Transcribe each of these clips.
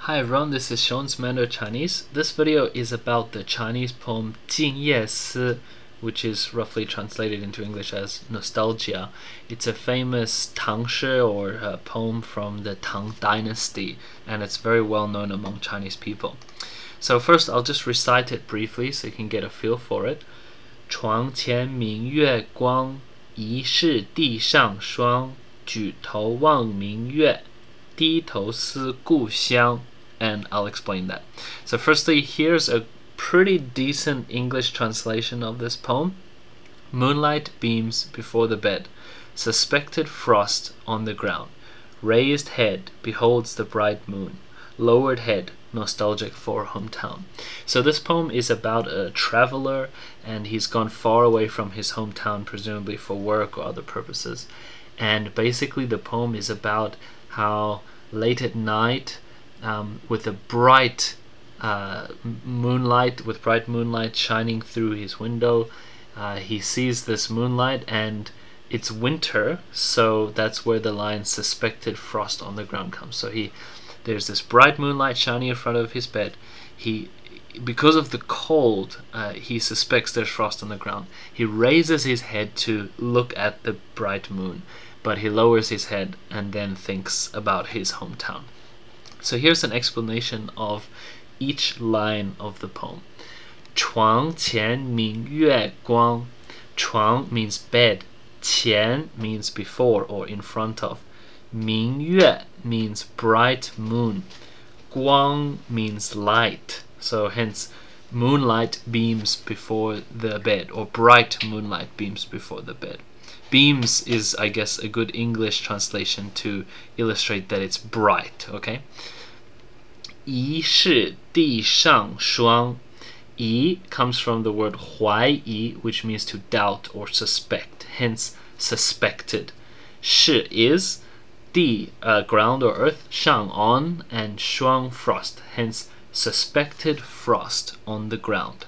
Hi everyone, this is Sean's Mandarin Chinese. This video is about the Chinese poem 静夜思, which is roughly translated into English as nostalgia. It's a famous Tang Shi or poem from the Tang Dynasty, and it's very well known among Chinese people. So first I'll just recite it briefly so you can get a feel for it. 床前明月光，疑是地上霜。举头望明月，低头思故乡。And I'll explain that. So firstly, here's a pretty decent English translation of this poem. Moonlight beams before the bed, suspected frost on the ground. Raised head beholds the bright moon, lowered head nostalgic for hometown. So this poem is about a traveler, and he's gone far away from his hometown, presumably for work or other purposes. And basically the poem is about how late at night, with a bright moonlight shining through his window, he sees this moonlight, and it's winter, so that's where the line "suspected frost on the ground" comes. So there's this bright moonlight shining in front of his bed. Because of the cold, he suspects there's frost on the ground. He raises his head to look at the bright moon, but he lowers his head and then thinks about his hometown. So here's an explanation of each line of the poem. 床前明月光. 床 means bed. 前 means before or in front of. 明月 means bright moon. 光 means light. So hence moonlight beams before the bed, or bright moonlight beams before the bed. Beams is, I guess, a good English translation to illustrate that it's bright, okay? 疑是地上霜. 疑 comes from the word 怀疑, which means to doubt or suspect, hence suspected. 是 is 地, ground or earth, 上 on, and 霜 frost, hence suspected frost on the ground.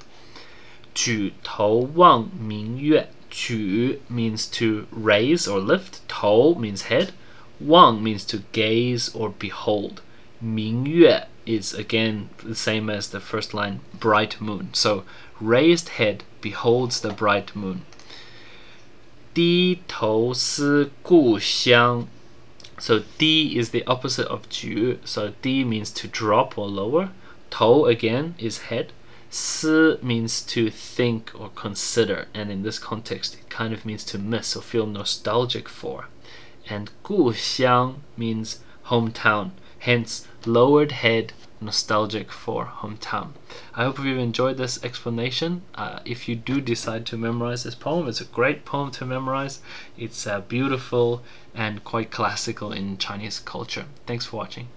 举头望明月. 举 means to raise or lift, 头 means head, 望 means to gaze or behold. 明月 is again the same as the first line, bright moon. So raised head beholds the bright moon. 低头思故乡. So 低 is the opposite of 举. So 低 means to drop or lower. 头 again is head. 思 means to think or consider, and in this context it kind of means to miss or feel nostalgic for. And 故乡 means hometown, hence lowered head, nostalgic for hometown. I hope you've enjoyed this explanation. If you do decide to memorize this poem, it's a great poem to memorize. It's beautiful and quite classical in Chinese culture. Thanks for watching.